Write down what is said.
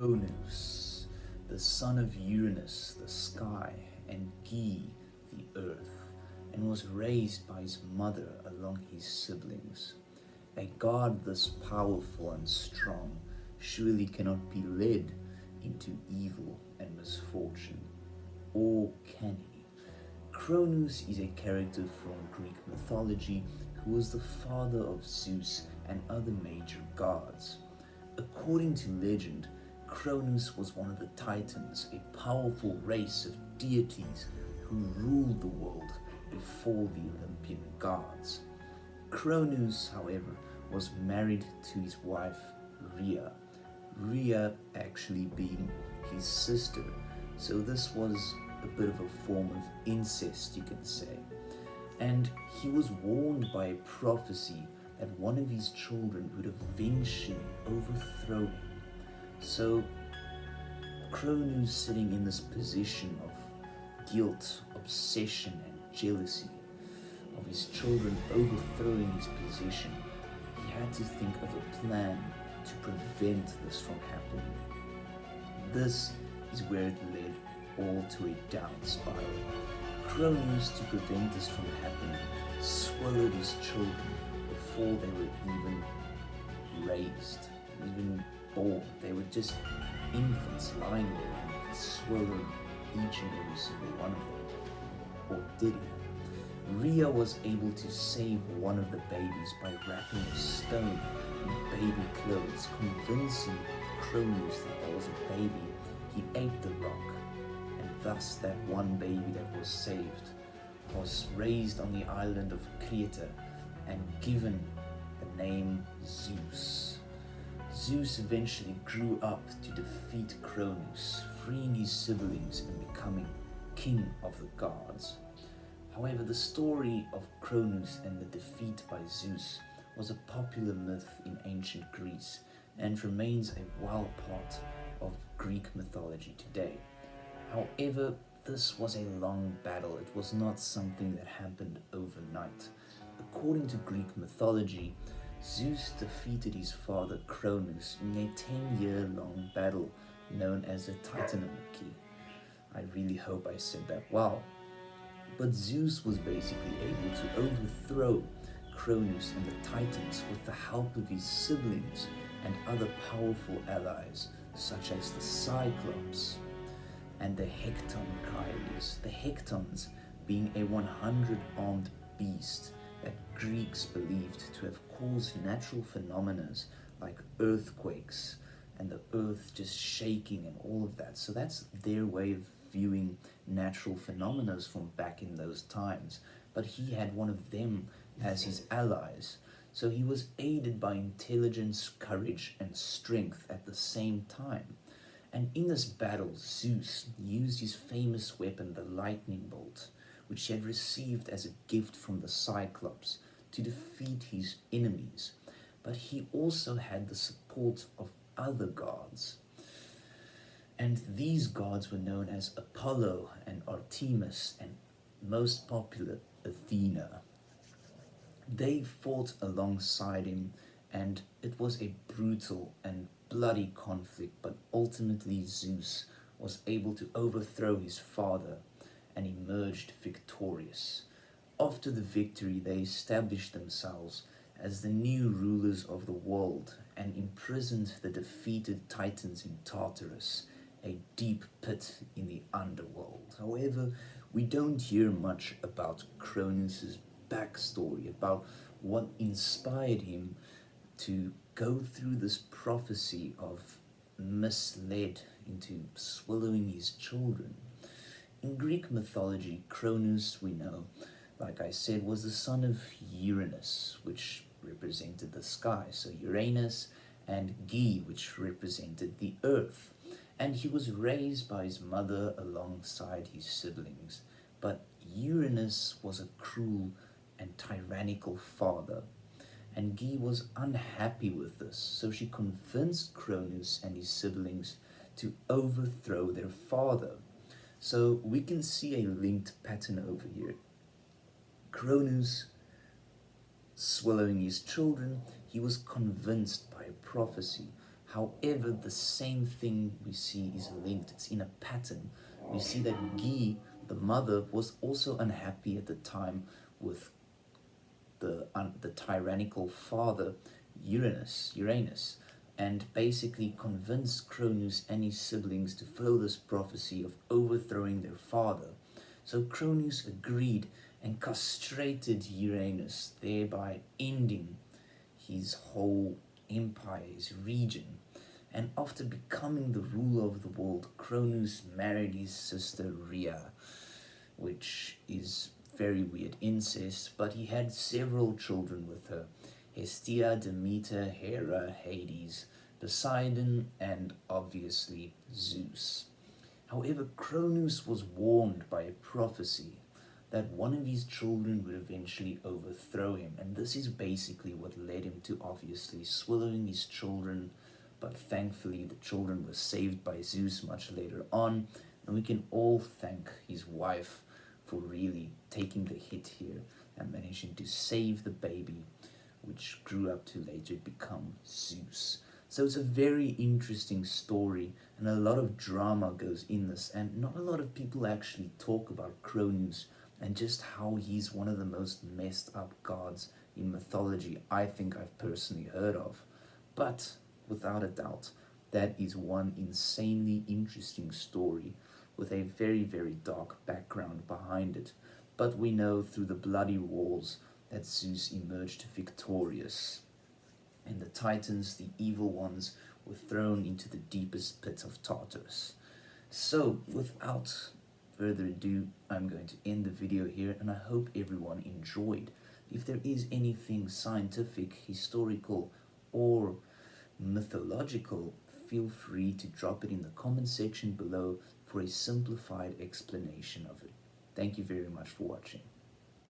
Cronus, the son of Uranus, the sky, and Ge, the earth, and was raised by his mother along his siblings. A god this powerful and strong surely cannot be led into evil and misfortune, or can he? Cronus is a character from Greek mythology who was the father of Zeus and other major gods. According to legend, Cronus was one of the Titans, a powerful race of deities who ruled the world before the Olympian gods. Cronus, however, was married to his wife Rhea, Rhea actually being his sister, so this was a bit of a form of incest, you can say. And he was warned by a prophecy that one of his children would eventually overthrow him. So Cronus, sitting in this position of guilt, obsession, and jealousy of his children overthrowing his position, he had to think of a plan to prevent this from happening. This is where it led all to a down spiral. Cronus, to prevent this from happening, swallowed his children before they were even raised, even born. They were just infants lying there, and he swallowed each and every single one of them. Or did he? Rhea was able to save one of the babies by wrapping a stone in baby clothes, convincing Cronus that there was a baby. He ate the rock, and thus that one baby that was saved was raised on the island of Crete and given the name Zeus. Zeus eventually grew up to defeat Cronus, freeing his siblings and becoming king of the gods. However, the story of Cronus and the defeat by Zeus was a popular myth in ancient Greece and remains a wild part of Greek mythology today. However, this was a long battle. It was not something that happened overnight. According to Greek mythology, Zeus defeated his father Cronus in a 10-year-long battle known as the Titanomachy. I really hope I said that well. But Zeus was basically able to overthrow Cronus and the Titans with the help of his siblings and other powerful allies, such as the Cyclops and the Hectonchires. The Hectons being a 100-armed beast that Greeks believed to have caused natural phenomena like earthquakes and the earth just shaking and all of that. So that's their way of viewing natural phenomena from back in those times. But he had one of them as his allies. So he was aided by intelligence, courage, and strength at the same time. And in this battle, Zeus used his famous weapon, the lightning bolt, which he had received as a gift from the Cyclops, to defeat his enemies. But he also had the support of other gods. And these gods were known as Apollo and Artemis, and most popular, Athena. They fought alongside him, and it was a brutal and bloody conflict, but ultimately Zeus was able to overthrow his father and emerged victorious. After the victory, they established themselves as the new rulers of the world and imprisoned the defeated Titans in Tartarus, a deep pit in the underworld. However, we don't hear much about Cronus's backstory, about what inspired him to go through this prophecy of misled into swallowing his children. In Greek mythology, Cronus, we know, like I said, was the son of Uranus, which represented the sky, so Uranus, and Ge, which represented the earth. And he was raised by his mother alongside his siblings. But Uranus was a cruel and tyrannical father, and Ge was unhappy with this, so she convinced Cronus and his siblings to overthrow their father. So we can see a linked pattern over here. Cronus swallowing his children, he was convinced by a prophecy. However, the same thing we see is linked, it's in a pattern. We see that Gi, the mother, was also unhappy at the time with the tyrannical father Uranus, and basically convinced Cronus and his siblings to follow this prophecy of overthrowing their father. So Cronus agreed and castrated Uranus, thereby ending his whole empire, his region. And after becoming the ruler of the world, Cronus married his sister Rhea, which is very weird, incest, but he had several children with her: Hestia, Demeter, Hera, Hades, Poseidon, and obviously Zeus. However, Cronus was warned by a prophecy that one of his children would eventually overthrow him, and this is basically what led him to obviously swallowing his children. But thankfully, the children were saved by Zeus much later on, and we can all thank his wife for really taking the hit here and managing to save the baby, which grew up to later become Zeus. So it's a very interesting story, and a lot of drama goes in this, and not a lot of people actually talk about Cronus and just how he's one of the most messed up gods in mythology I think I've personally heard of. But without a doubt, that is one insanely interesting story with a very, very dark background behind it. But we know through the bloody walls that Zeus emerged victorious, and the Titans, the evil ones, were thrown into the deepest pit of Tartarus. So, without further ado, I'm going to end the video here, and I hope everyone enjoyed. If there is anything scientific, historical, or mythological, feel free to drop it in the comment section below for a simplified explanation of it. Thank you very much for watching.